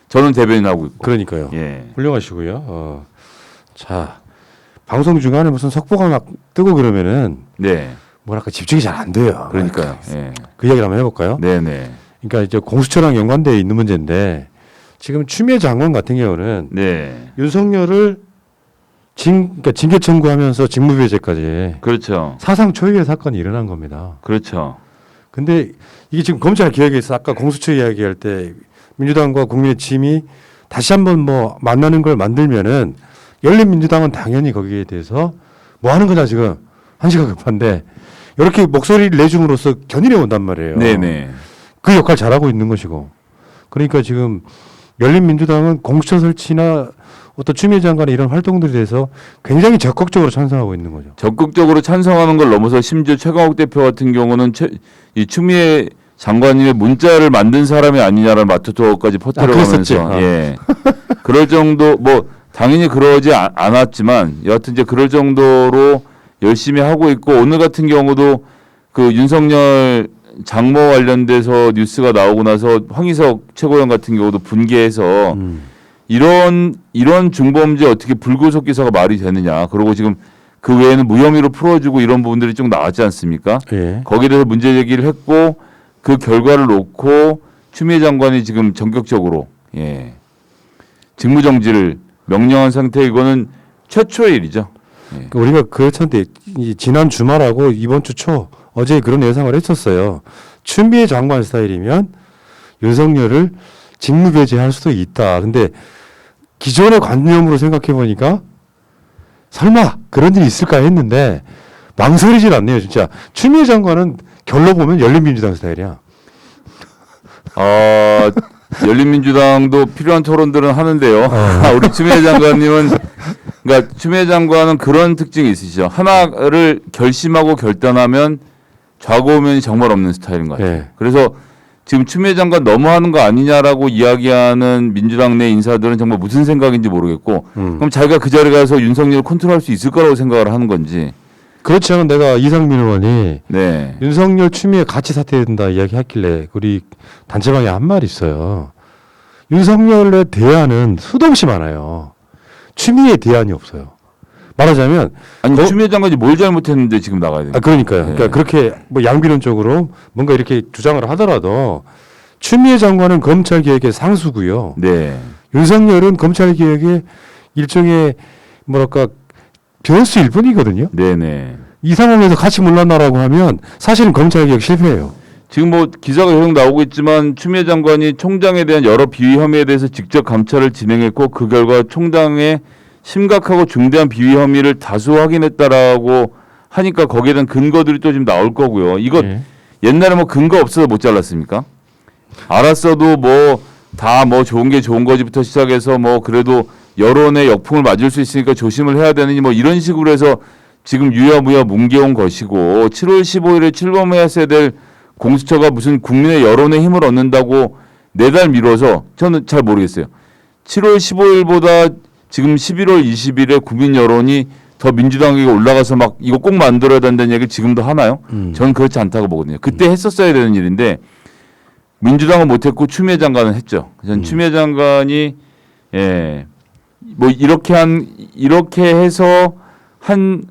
저는 대변인하고 있고. 그러니까요. 예. 훌륭하시고요. 자, 방송 중간에 무슨 속보가 막 뜨고 그러면은 네. 뭐랄까 집중이 잘 안 돼요. 그러니까요. 예. 그 이야기를 한번 해볼까요? 네네. 그러니까 이제 공수처랑 연관되어 있는 문제인데 지금 추미애 장관 같은 경우는 네. 윤석열을 그러니까 징계 청구하면서 직무배제까지 그렇죠. 사상 초유의 사건이 일어난 겁니다. 그렇죠. 근데 이게 지금 검찰 개혁에서 아까 공수처 이야기할 때 민주당과 국민의힘이 다시 한번 뭐 만나는 걸 만들면은 열린민주당은 당연히 거기에 대해서 뭐 하는 거냐 지금 한시가 급한데 이렇게 목소리를 내줌으로써 견인해 온단 말이에요. 네네. 그 역할 잘하고 있는 것이고 그러니까 지금 열린민주당은 공수처 설치나 어떤 추미애 장관의 이런 활동들에 대해서 굉장히 적극적으로 찬성하고 있는 거죠. 적극적으로 찬성하는 걸 넘어서 심지어 최강욱 대표 같은 경우는 이 추미애 장관님의 문자를 만든 사람이 아니냐라는 마토토까지 퍼뜨려가면서 예. 그럴 정도 뭐 당연히 그러지 않았지만 여하튼 이제 그럴 정도로 열심히 하고 있고 오늘 같은 경우도 그 윤석열 장모 관련돼서 뉴스가 나오고 나서 황희석 최고위원 같은 경우도 분개해서 이런 중범죄 어떻게 불구속 기사가 말이 되느냐. 그리고 지금 그 외에는 무혐의로 풀어주고 이런 부분들이 좀 나왔지 않습니까? 예. 거기에 대해서 문제 제기를 했고 그 결과를 놓고 추미애 장관이 지금 전격적으로 예. 직무정지를 명령한 상태 이거는 최초의 일이죠. 예. 우리가 그렇던데 지난 주말하고 이번 주 초 어제 그런 예상을 했었어요. 추미애 장관 스타일이면 윤석열을 직무배제할 수도 있다. 근데 기존의 관념으로 생각해 보니까 설마 그런 일이 있을까 했는데 망설이질 않네요. 진짜 추미애 장관은 결로 보면 열린민주당 스타일이야. 열린민주당도 필요한 토론들은 하는데요. 우리 추미애 장관님은 그러니까 추미애 장관은 그런 특징이 있으시죠. 하나를 결심하고 결단하면 좌고우면이 정말 없는 스타일인 것 같아요. 네. 그래서 지금 추미애 장관 너무하는 거 아니냐라고 이야기하는 민주당 내 인사들은 정말 무슨 생각인지 모르겠고 그럼 자기가 그 자리에 가서 윤석열을 컨트롤할 수 있을 거라고 생각을 하는 건지. 그렇지 않은 내가 이상민 의원이 네. 윤석열 추미애 같이 사퇴해야 된다 이야기했길래 우리 단체방에 한 말이 있어요. 윤석열의 대안은 수도 없이 많아요. 추미애 대안이 없어요. 말하자면 아니 추미애 장관이 뭘 잘못했는데 지금 나가야 돼요? 그러니까요. 네. 그러니까 그렇게 뭐 양비론적으로 뭔가 이렇게 주장을 하더라도 추미애 장관은 검찰 개혁의 상수고요. 네. 윤석열은 검찰 개혁의 일종의 뭐랄까 변수일 뿐이거든요. 네네. 이 상황에서 같이 물러나라고 하면 사실은 검찰 개혁 실패예요. 지금 뭐 기사가 계속 나오고 있지만 추미애 장관이 총장에 대한 여러 비위 혐의에 대해서 직접 감찰을 진행했고 그 결과 총장의 심각하고 중대한 비위 혐의를 다수 확인했다라고 하니까 거기에 대한 근거들이 또 지금 나올 거고요. 이거 옛날에 뭐 근거 없어서 못 잘랐습니까? 알았어도 뭐 다 뭐 좋은 게 좋은 거지부터 시작해서 뭐 그래도 여론의 역풍을 맞을 수 있으니까 조심을 해야 되느니 뭐 이런 식으로 해서 지금 유야무야 뭉개온 것이고 7월 15일에 출범해야 될 공수처가 무슨 국민의 여론의 힘을 얻는다고 4달 미뤄서 저는 잘 모르겠어요. 7월 15일보다 지금 11월 20일에 국민 여론이 더 민주당에게 올라가서 막 이거 꼭 만들어야 된다는 얘기를 지금도 하나요? 저는 그렇지 않다고 보거든요. 그때 했었어야 되는 일인데 민주당은 못했고 추미애 장관은 했죠. 저는 추미애 장관이 예, 뭐 이렇게 해서 한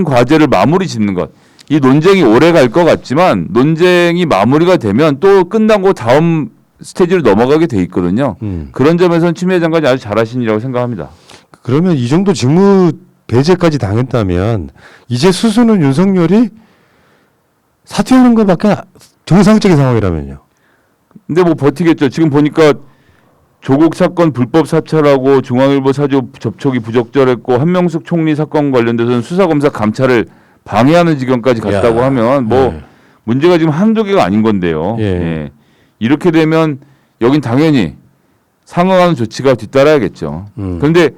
과제를 마무리 짓는 것. 이 논쟁이 오래 갈 것 같지만 논쟁이 마무리가 되면 또 끝나고 다음 스테이지로 넘어가게 돼 있거든요. 그런 점에서는 추미애 장관이 아주 잘하신 일이라고 생각합니다. 그러면 이 정도 직무 배제까지 당했다면 이제 수순은 윤석열이 사퇴하는 것밖에 정상적인 상황이라면요. 근데 뭐 버티겠죠. 지금 보니까 조국 사건 불법 사찰하고 중앙일보 사주 접촉이 부적절했고 한명숙 총리 사건 관련돼서는 수사검사 감찰을 방해하는 지경까지 갔다고 야. 하면 뭐 문제가 지금 한두 개가 아닌 건데요. 예. 예. 이렇게 되면 여긴 당연히 상응하는 조치가 뒤따라야겠죠. 그런데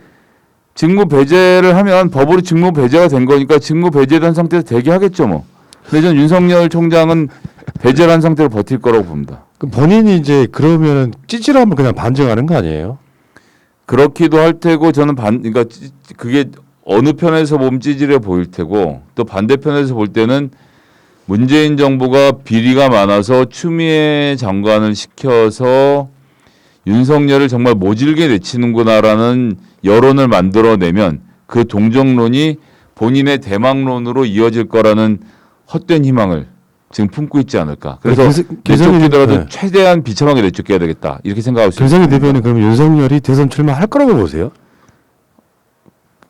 직무 배제를 하면 법으로 직무 배제가 된 거니까 직무 배제된 상태에서 대기하겠죠 뭐. 근데 저는 윤석열 총장은 배제를 한 상태로 버틸 거라고 봅니다. 그럼 본인이 이제 그러면은 찌질함을 그냥 반증하는 거 아니에요? 그렇기도 할 테고 저는 그러니까 그게 어느 편에서 보면 찌질해 보일 테고 또 반대편에서 볼 때는 문재인 정부가 비리가 많아서 추미애 장관을 시켜서 윤석열을 정말 모질게 내치는구나라는 여론을 만들어내면 그 동정론이 본인의 대망론으로 이어질 거라는 헛된 희망을 지금 품고 있지 않을까. 그래서 내쫓기더라도 네. 최대한 비참하게 내쫓겨야 되겠다. 이렇게 생각하고 있습니다. 김성희 대변인 그럼 윤석열이 대선 출마할 거라고 보세요?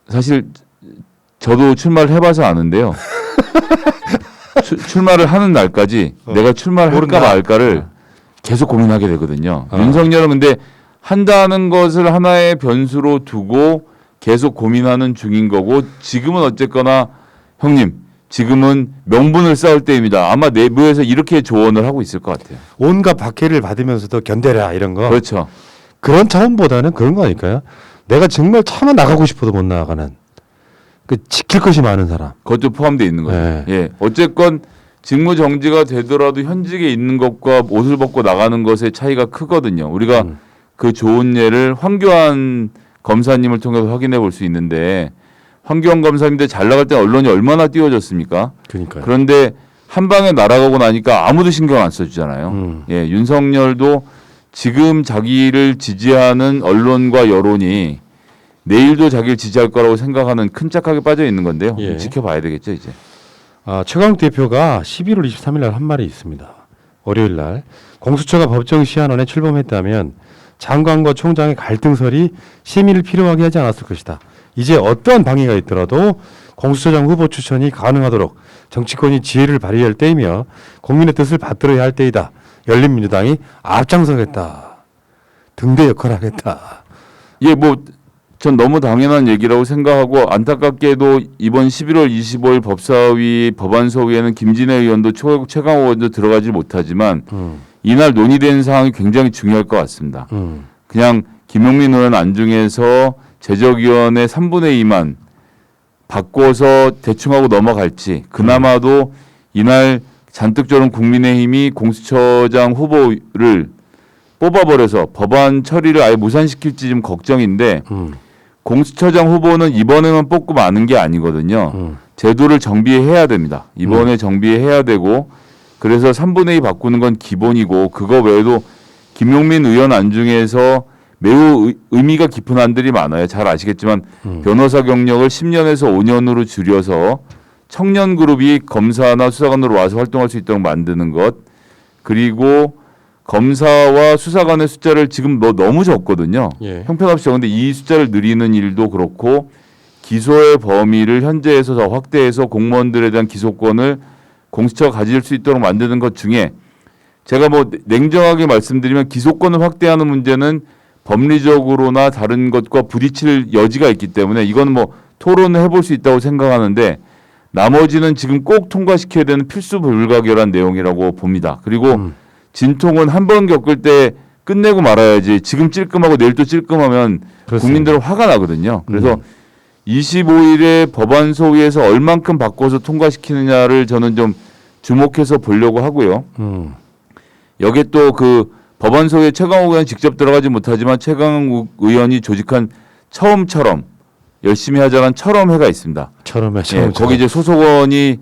사실 저도 출마를 해봐서 아는데요. 출마를 하는 날까지 내가 출마를 모른다. 할까 말까를 계속 고민하게 되거든요. 어. 윤석열은 근데 한다는 것을 하나의 변수로 두고 계속 고민하는 중인 거고 지금은 어쨌거나 형님 지금은 명분을 쌓을 때입니다. 아마 내부에서 이렇게 조언을 하고 있을 것 같아요. 온갖 박해를 받으면서도 견뎌라 이런 거. 그렇죠. 그런 차원보다는 그런 거 아닐까요? 내가 정말 차마 나가고 싶어도 못 나가는 그 지킬 것이 많은 사람. 그것도 포함되어 있는 거죠. 네. 예. 어쨌건 직무 정지가 되더라도 현직에 있는 것과 옷을 벗고 나가는 것의 차이가 크거든요. 우리가 그 좋은 예를 황교안 검사님을 통해서 확인해 볼 수 있는데 황교안 검사님들 잘 나갈 때 언론이 얼마나 띄워줬습니까? 그러니까요. 그런데 한 방에 날아가고 나니까 아무도 신경 안 써주잖아요. 예, 윤석열도 지금 자기를 지지하는 언론과 여론이 내일도 자기를 지지할 거라고 생각하는 큰 착각에 빠져 있는 건데요. 예. 지켜봐야 되겠죠 이제. 최강욱 대표가 11월 23일 날 한 말이 있습니다. 월요일 날 공수처가 법정 시한원에 출범했다면 장관과 총장의 갈등설이 심의를 필요하게 하지 않았을 것이다. 이제 어떠한 방해가 있더라도 공수처장 후보 추천이 가능하도록 정치권이 지혜를 발휘할 때이며 국민의 뜻을 받들어야 할 때이다. 열린민주당이 앞장서겠다. 등대 역할을 하겠다. 예, 뭐 전 너무 당연한 얘기라고 생각하고 안타깝게도 이번 11월 25일 법사위 법안소위에는 김진애 의원도 최강호 의원도 들어가지 못하지만 이날 논의된 사항이 굉장히 중요할 것 같습니다. 그냥 김용민 의원 안중에서 제적위원회 3분의 2만 바꿔서 대충 하고 넘어갈지 그나마도 이날 잔뜩 저런 국민의힘이 공수처장 후보를 뽑아버려서 법안 처리를 아예 무산시킬지 좀 걱정인데 공수처장 후보는 이번에만 뽑고 마는 게 아니거든요. 제도를 정비해야 됩니다. 이번에 정비해야 되고 그래서 3분의 2 바꾸는 건 기본이고 그거 외에도 김용민 의원 안중에서 매우 의미가 깊은 안들이 많아요. 잘 아시겠지만 변호사 경력을 10년에서 5년으로 줄여서 청년 그룹이 검사나 수사관으로 와서 활동할 수 있도록 만드는 것 그리고 검사와 수사관의 숫자를 지금 너무 적거든요. 예. 형편없이 적은데 이 숫자를 늘리는 일도 그렇고 기소의 범위를 현재에서 더 확대해서 공무원들에 대한 기소권을 공수처가 가질 수 있도록 만드는 것 중에 제가 뭐 냉정하게 말씀드리면 기소권을 확대하는 문제는 법리적으로나 다른 것과 부딪힐 여지가 있기 때문에 이건 뭐 토론을 해볼 수 있다고 생각하는데 나머지는 지금 꼭 통과시켜야 되는 필수 불가결한 내용이라고 봅니다. 그리고 진통은 한 번 겪을 때 끝내고 말아야지 지금 찔끔하고 내일 또 찔끔하면 그렇습니다. 국민들은 화가 나거든요. 그래서 25일에 법안소위에서 얼만큼 바꿔서 통과시키느냐를 저는 좀 주목해서 보려고 하고요. 여기에 또 그 법안소위에 최강욱 의원이 직접 들어가지 못하지만 최강욱 의원이 조직한 처음처럼 열심히 하자는 처럼회가 있습니다. 처럼회. 예, 거기 이제 소속원이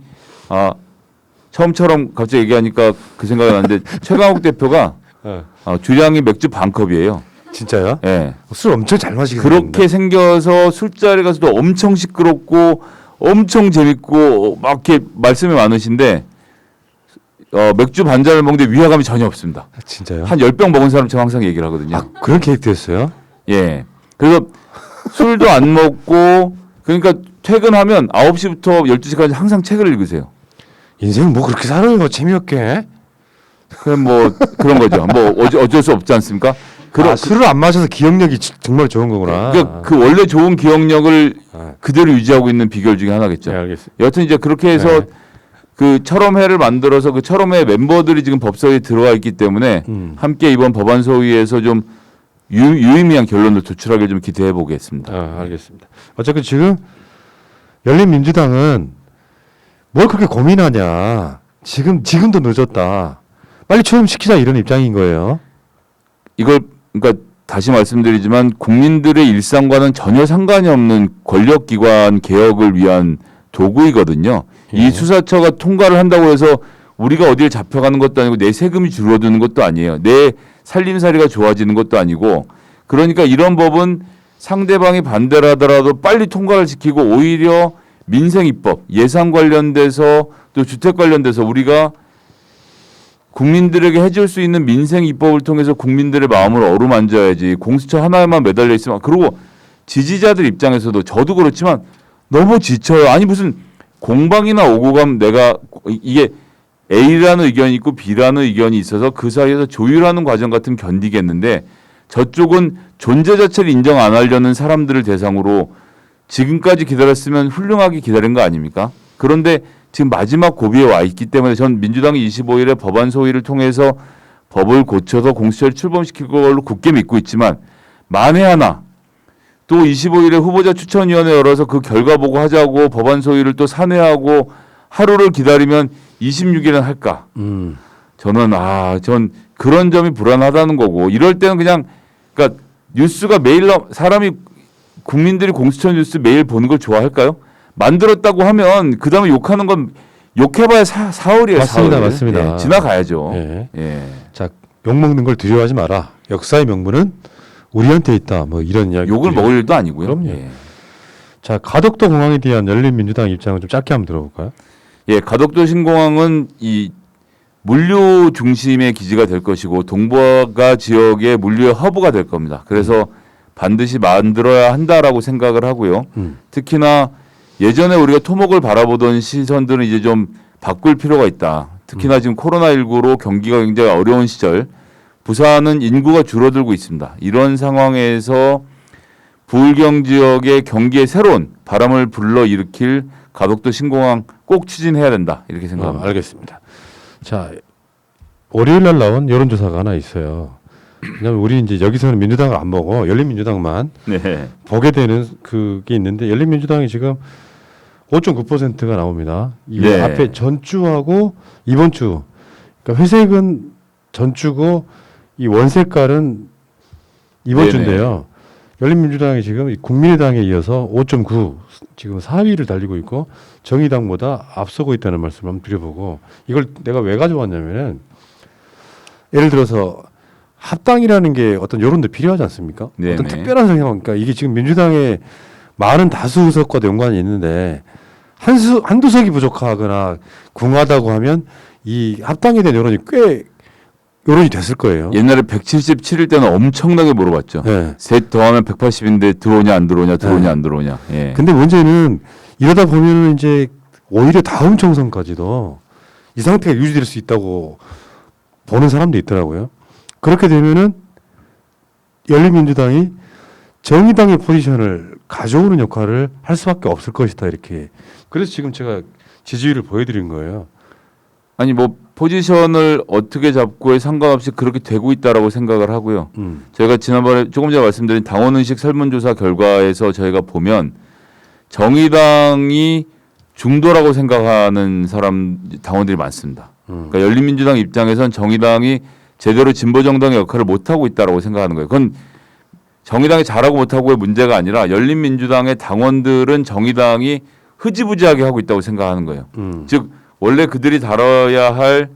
처음처럼 갑자기 얘기하니까 그 생각이 나는데 최강욱 대표가 주량이 맥주 반 컵이에요. 진짜요? 예. 술 엄청 잘 마시게 그렇게 생겨서 술자리 가서도 엄청 시끄럽고 엄청 재밌고 막 이렇게 말씀이 많으신데 맥주 반 잔을 먹는데 위화감이 전혀 없습니다. 진짜요? 한 10병 먹은 사람처럼 항상 얘기를 하거든요. 그런 캐릭터였어요? 예. 그래서 술도 안 먹고 그러니까 퇴근하면 9시부터 12시까지 항상 책을 읽으세요. 인생 뭐 그렇게 살아요 재미없게. 그럼 뭐 그런 거죠. 뭐 어쩔 수 없지 않습니까? 술을 안 마셔서 기억력이 정말 좋은 거구나. 그 원래 좋은 기억력을 아. 그대로 유지하고 있는 비결 중에 하나겠죠. 네, 알겠습니다. 여튼 이제 그렇게 해서 네. 그 철험회를 만들어서 그 철험회 멤버들이 지금 법석에 들어와 있기 때문에 함께 이번 법안 소위에서 좀 유의미한 결론을 도출하길 좀 기대해 보겠습니다. 알겠습니다. 어쨌든 지금 열린민주당은 뭘 그렇게 고민하냐. 지금도 늦었다. 빨리 출범시키자 이런 입장인 거예요. 이걸 그러니까 다시 말씀드리지만 국민들의 일상과는 전혀 상관이 없는 권력기관 개혁을 위한 도구이거든요. 예. 이 수사처가 통과를 한다고 해서 우리가 어디를 잡혀가는 것도 아니고 내 세금이 줄어드는 것도 아니에요. 내 살림살이가 좋아지는 것도 아니고 그러니까 이런 법은 상대방이 반대를 하더라도 빨리 통과를 시키고 오히려 민생 입법, 예산 관련돼서 또 주택 관련돼서 우리가 국민들에게 해줄 수 있는 민생 입법을 통해서 국민들의 마음을 어루만져야지 공수처 하나에만 매달려 있으면 그리고 지지자들 입장에서도 저도 그렇지만 너무 지쳐요. 아니 무슨 공방이나 오고 가면 내가 이게 A라는 의견이 있고 B라는 의견이 있어서 그 사이에서 조율하는 과정 같으면 견디겠는데 저쪽은 존재 자체를 인정 안 하려는 사람들을 대상으로 지금까지 기다렸으면 훌륭하게 기다린 거 아닙니까? 그런데 지금 마지막 고비에 와 있기 때문에 전 민주당이 25일에 법안 소위를 통해서 법을 고쳐서 공수처를 출범시킬 걸로 굳게 믿고 있지만 만에 하나 또 25일에 후보자 추천위원회 열어서 그 결과 보고 하자고 법안 소위를 또 산회하고 하루를 기다리면 26일은 할까? 저는 전 그런 점이 불안하다는 거고 이럴 때는 그냥 그러니까 뉴스가 매일 사람이 국민들이 공수처 뉴스 매일 보는 걸 좋아할까요? 만들었다고 하면 그 다음에 욕하는 건 욕해봐야 사흘이에요. 맞습니다, 사흘. 맞습니다. 예, 지나가야죠. 예. 예. 자, 욕 먹는 걸 두려워하지 마라. 역사의 명분은 우리한테 있다. 뭐 이런 이야기. 욕을 먹을 일도 아니고요. 그럼요. 예. 자, 가덕도 공항에 대한 열린민주당 입장을 좀 짧게 한번 들어볼까요? 예, 가덕도 신공항은 이 물류 중심의 기지가 될 것이고 동북아 지역의 물류의 허브가 될 겁니다. 그래서 반드시 만들어야 한다라고 생각을 하고요. 특히나 예전에 우리가 토목을 바라보던 시선들은 이제 좀 바꿀 필요가 있다. 특히나 지금 코로나19로 경기가 굉장히 어려운 시절 부산은 인구가 줄어들고 있습니다. 이런 상황에서 부울경 지역의 경기에 새로운 바람을 불러일으킬 가덕도 신공항 꼭 추진해야 된다. 이렇게 생각합니다. 알겠습니다. 자, 월요일 날 나온 여론조사가 하나 있어요. 왜냐하면 우리 이제 여기서는 민주당을 안 보고 열린민주당만 네. 보게 되는 그게 있는데 열린민주당이 지금 5.9%가 나옵니다. 이게 네. 앞에 전주하고 이번 주, 그러니까 회색은 전주고 이 원색깔은 이번 네네. 주인데요. 열린민주당이 지금 국민의당에 이어서 5.9 지금 4위를 달리고 있고 정의당보다 앞서고 있다는 말씀을 한번 드려보고 이걸 내가 왜 가져왔냐면은 예를 들어서 합당이라는 게 어떤 여론도 필요하지 않습니까? 네네. 어떤 특별한 상황, 그러니까 이게 지금 민주당의 많은 다수 의석과도 연관이 있는데 한두 석이 부족하거나 궁하다고 하면 이 합당에 대한 여론이 꽤 여론이 됐을 거예요. 옛날에 177일 때는 엄청나게 물어봤죠. 네. 셋 더하면 180인데 들어오냐 안 들어오냐 들어오냐 안 들어오냐. 예. 근데 문제는 이러다 보면은 이제 오히려 다음 총선까지도 이 상태가 유지될 수 있다고 보는 사람도 있더라고요. 그렇게 되면은 열린민주당이 정의당의 포지션을 가져오는 역할을 할 수밖에 없을 것이다 이렇게. 그래서 지금 제가 지지율을 보여드린 거예요. 아니 뭐 포지션을 어떻게 잡고에 상관없이 그렇게 되고 있다라고 생각을 하고요. 저희가 지난번에 조금 전에 말씀드린 당원의식 설문조사 결과에서 저희가 보면 정의당이 중도라고 생각하는 당원들이 많습니다. 그러니까 열린민주당 입장에선 정의당이 제대로 진보정당의 역할을 못하고 있다라고 생각하는 거예요. 그건 정의당이 잘하고 못하고의 문제가 아니라 열린민주당의 당원들은 정의당이 흐지부지하게 하고 있다고 생각하는 거예요. 즉 원래 그들이 다뤄야 할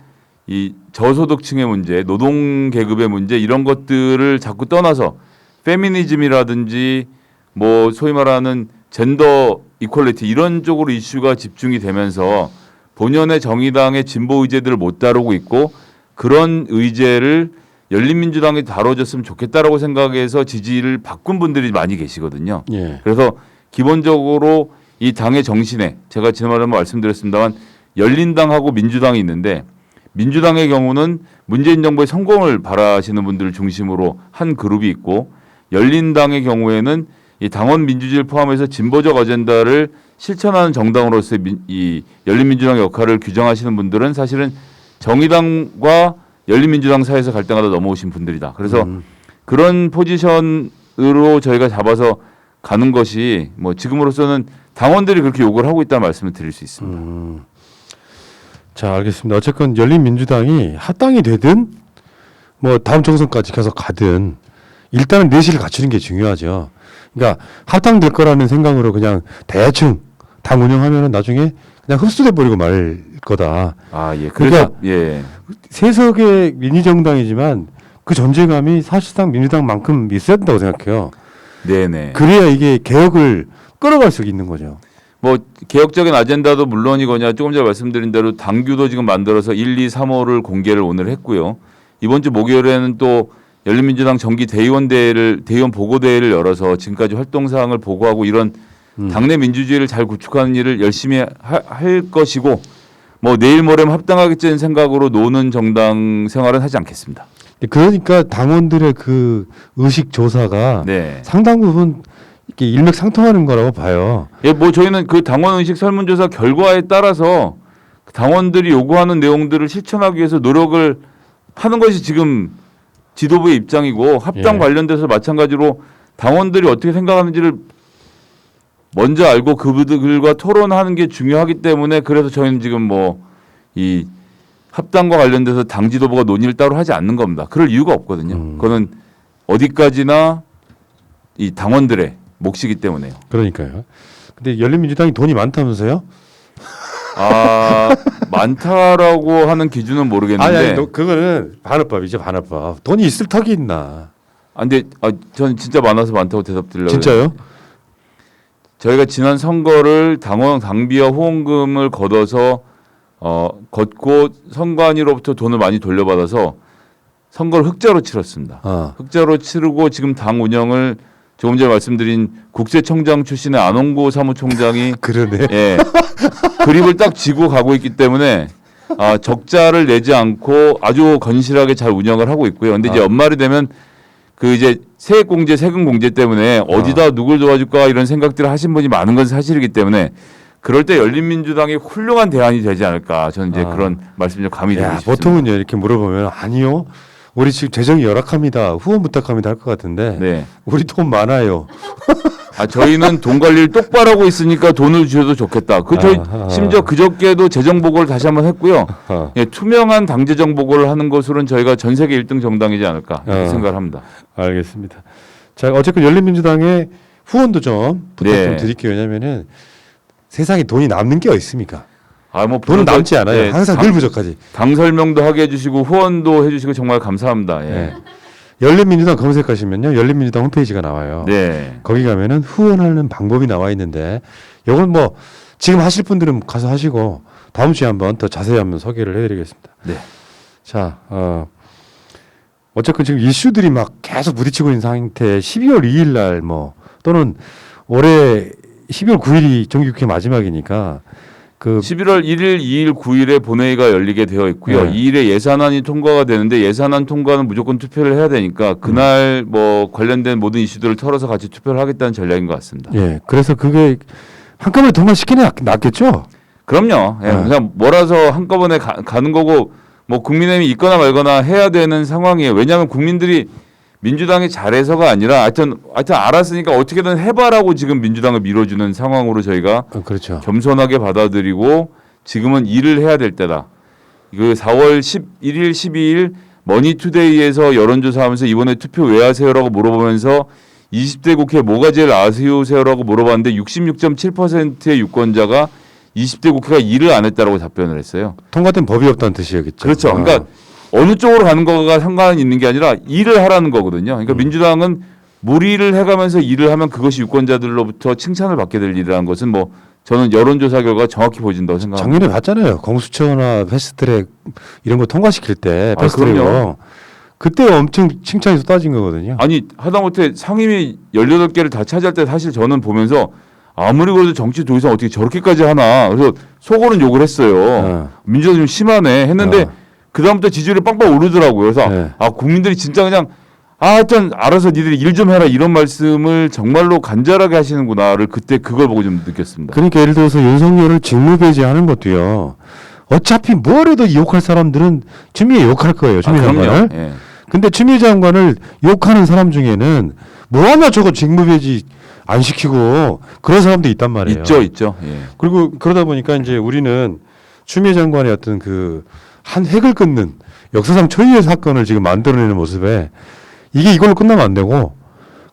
이 저소득층의 문제, 노동 계급의 문제 이런 것들을 자꾸 떠나서 페미니즘이라든지 뭐 소위 말하는 젠더 이퀄리티 이런 쪽으로 이슈가 집중이 되면서 본연의 정의당의 진보 의제들을 못 다루고 있고 그런 의제를 열린민주당이 다뤄줬으면 좋겠다라고 생각해서 지지를 바꾼 분들이 많이 계시거든요. 예. 그래서 기본적으로 이 당의 정신에 제가 지난번에 말씀드렸습니다만 열린당하고 민주당이 있는데 민주당의 경우는 문재인 정부의 성공을 바라시는 분들을 중심으로 한 그룹이 있고 열린당의 경우에는 이 당원 민주주의를 포함해서 진보적 어젠다를 실천하는 정당으로서의 이 열린민주당의 역할을 규정하시는 분들은 사실은 정의당과 열린민주당 사이에서 갈등하다 넘어오신 분들이다. 그래서 그런 포지션으로 저희가 잡아서 가는 것이 뭐 지금으로서는 당원들이 그렇게 요구를 하고 있다는 말씀을 드릴 수 있습니다. 자, 알겠습니다. 어쨌건 열린민주당이 합당이 되든 뭐 다음 총선까지 계속 가든 일단은 내실을 갖추는 게 중요하죠. 그러니까 합당될 거라는 생각으로 그냥 대충 당 운영하면은 나중에 그냥 흡수돼 버리고 말 거다. 아, 예. 그러니까 예. 세석의 민주정당이지만 그 존재감이 사실상 민주당만큼 있어야 된다고 생각해요. 네네. 그래야 이게 개혁을 끌어갈 수 있는 거죠. 뭐 개혁적인 아젠다도 물론이거냐 조금 전에 말씀드린 대로 당규도 지금 만들어서 1, 2, 3호를 공개를 오늘 했고요. 이번 주 목요일에는 또 열린민주당 정기 대의원 보고대회를 열어서 지금까지 활동 사항을 보고하고 이런 당내 민주주의를 잘 구축하는 일을 열심히 할 것이고 뭐 내일 모레면 합당하겠다는 생각으로 노는 정당 생활은 하지 않겠습니다. 그러니까 당원들의 그 의식 조사가 네. 상당 부분 이렇게 일맥상통하는 거라고 봐요. 예, 뭐 저희는 그 당원 의식 설문조사 결과에 따라서 당원들이 요구하는 내용들을 실천하기 위해서 노력을 하는 것이 지금 지도부의 입장이고 합당 예. 관련돼서 마찬가지로 당원들이 어떻게 생각하는지를 먼저 알고 그들과 토론하는 게 중요하기 때문에 그래서 저희는 지금 뭐 이 합당과 관련돼서 당 지도부가 논의를 따로 하지 않는 겁니다. 그럴 이유가 없거든요. 그거는 어디까지나 이 당원들의 몫이기 때문에요. 그러니까요. 근데 열린민주당이 돈이 많다면서요? 아, 많다라고 하는 기준은 모르겠는데. 아니, 그거는 반어법이죠, 반어법. 돈이 있을 턱이 있나? 근데 저는 진짜 많아서 많다고 대답드리려고. 진짜요? 저희가 지난 선거를 당원 당비와 후원금을 걷어서 걷고 선관위로부터 돈을 많이 돌려받아서 선거를 흑자로 치렀습니다. 흑자로 치르고 지금 당 운영을 조금 전에 말씀드린 국세청장 출신의 안홍구 사무총장이 그러네. 예, 그립을 딱 쥐고 가고 있기 때문에 적자를 내지 않고 아주 건실하게 잘 운영을 하고 있고요. 근데 이제 연말이 되면 그 이제 세액공제, 세금공제 때문에 어디다 누굴 도와줄까 이런 생각들을 하신 분이 많은 건 사실이기 때문에 그럴 때 열린민주당이 훌륭한 대안이 되지 않을까 저는 이제 그런 말씀 좀 감히 드리고 싶습니다. 보통은요 이렇게 물어보면 아니요. 우리 지금 재정이 열악합니다. 후원 부탁합니다 할 것 같은데 네. 우리 돈 많아요. 저희는 돈 관리를 똑바로 하고 있으니까 돈을 주셔도 좋겠다. 저희 심지어 그저께도 재정 보고를 다시 한번 했고요. 예, 투명한 당 재정 보고를 하는 것으로는 저희가 전 세계 1등 정당이지 않을까 이렇게 생각을 합니다. 알겠습니다. 자, 어쨌든 열린민주당의 후원도 좀 부탁 좀 드릴게요. 왜냐면은 세상에 돈이 남는 게 있습니까? 뭐 돈은 남지 않아요. 네, 항상 늘 부족하지. 당 설명도 하게 해주시고 후원도 해주시고 정말 감사합니다. 예. 네. 열린민주당 검색하시면요, 열린민주당 홈페이지가 나와요. 네. 거기 가면은 후원하는 방법이 나와 있는데, 이건 뭐 지금 하실 분들은 가서 하시고 다음 주에 한번 더 자세히 한번 소개를 해드리겠습니다. 네. 자, 어쨌든 지금 이슈들이 막 계속 부딪히고 있는 상태에 12월 2일 날 뭐 또는 올해 12월 9일이 정기국회 마지막이니까. 11월 1일, 2일, 9일에 본회의가 열리게 되어 있고요. 네. 2일에 예산안이 통과가 되는데 예산안 통과는 무조건 투표를 해야 되니까 그날 뭐 관련된 모든 이슈들을 털어서 같이 투표를 하겠다는 전략인 것 같습니다. 예, 그래서 그게 한꺼번에 통과시키는 게 낫겠죠? 그럼요. 예, 그냥 몰아서 한꺼번에 가는 거고 뭐 국민의힘이 있거나 말거나 해야 되는 상황이에요. 왜냐하면 국민들이 민주당이 잘해서가 아니라 하여튼 알았으니까 어떻게든 해봐라고 지금 민주당을 밀어주는 상황으로 저희가 그렇죠. 겸손하게 받아들이고 지금은 일을 해야 될 때다. 그 4월 11일, 12일 머니투데이에서 여론조사하면서 이번에 투표 왜 하세요라고 물어보면서 20대 국회 뭐가 제일 아쉬우세요라고 물어봤는데 66.7%의 유권자가 20대 국회가 일을 안 했다라고 답변을 했어요. 통과된 법이 없다는 뜻이겠죠. 그렇죠. 그러니까 어느 쪽으로 가는 거가 상관이 있는 게 아니라 일을 하라는 거거든요. 그러니까 민주당은 무리를 해가면서 일을 하면 그것이 유권자들로부터 칭찬을 받게 될 일이라는 것은 뭐 저는 여론조사 결과 정확히 보여진다고 생각합니다. 작년에 봤잖아요. 공수처나 패스트트랙 이런 거 통과시킬 때 패스트트랙으로 그때 엄청 칭찬이 쏟아진 거거든요. 아니 하다못해 상임위 18개를 다 차지할 때 사실 저는 보면서 아무리 그래도 정치 도의상 어떻게 저렇게까지 하나 그래서 속으로는 욕을 했어요. 민주당 좀 심하네 했는데 그다음부터 지지율이 빵빵 오르더라고요. 그래서 네. 아 국민들이 진짜 그냥 하여튼 알아서 니들이 일 좀 해라 이런 말씀을 정말로 간절하게 하시는구나를 그때 그걸 보고 좀 느꼈습니다. 그러니까 예를 들어서 윤석열을 직무배제하는 것도요. 어차피 뭐래도 욕할 사람들은 추미애 욕할 거예요. 추미애 장관을. 예. 근데 추미애 장관을 욕하는 사람 중에는 뭐하나 저거 직무배제 안 시키고 그런 사람도 있단 말이에요. 있죠. 예. 그리고 그러다 보니까 이제 우리는 추미애 장관의 어떤 그 한 획을 끊는 역사상 초유의 사건을 지금 만들어내는 모습에 이게 이걸로 끝나면 안 되고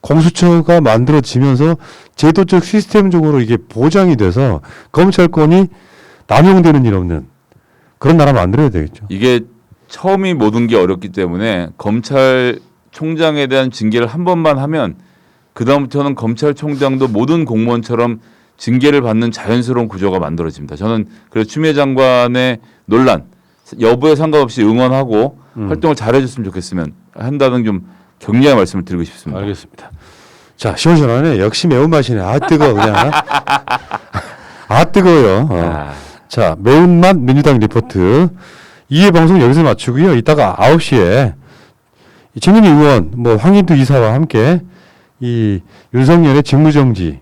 공수처가 만들어지면서 제도적 시스템적으로 이게 보장이 돼서 검찰권이 남용되는 일 없는 그런 나라 만들어야 되겠죠. 이게 처음이 모든 게 어렵기 때문에 검찰총장에 대한 징계를 한 번만 하면 그다음부터는 검찰총장도 모든 공무원처럼 징계를 받는 자연스러운 구조가 만들어집니다. 저는 그래서 추미애 장관의 논란 여부에 상관없이 응원하고 활동을 잘해줬으면 좋겠으면 한다는 좀 격려의 말씀을 드리고 싶습니다. 알겠습니다. 자, 시원시원하네. 역시 매운맛이네. 아, 뜨거워, 그냥. 아, 뜨거워요. 자, 매운맛 민주당 리포트. 2회 방송 여기서 마치고요. 이따가 9시에 최민희 의원, 황인두 이사와 함께 이 윤석열의 직무정지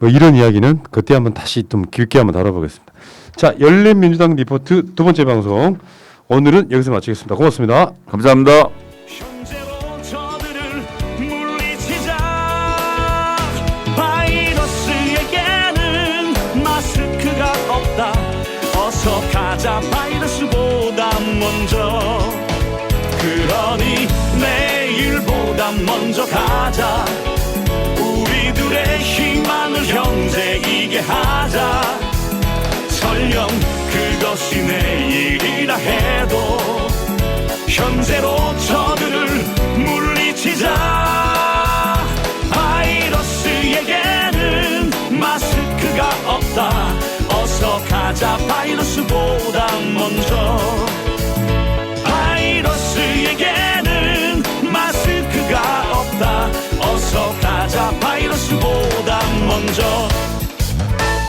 이런 이야기는 그때 한번 다시 좀 깊게 한번 다뤄보겠습니다. 자, 열린민주당 리포트 두 번째 방송. 오늘은 여기서 마치겠습니다. 고맙습니다. 감사합니다. 현재로 저들을 물리치자. 바이러스에게는 마스크가 없다. 어서 가자 바이러스보다 먼저. 그러니 내일보다 먼저 가자. 우리들의 희망을 형제이게 하자. 설령 그것이 내일이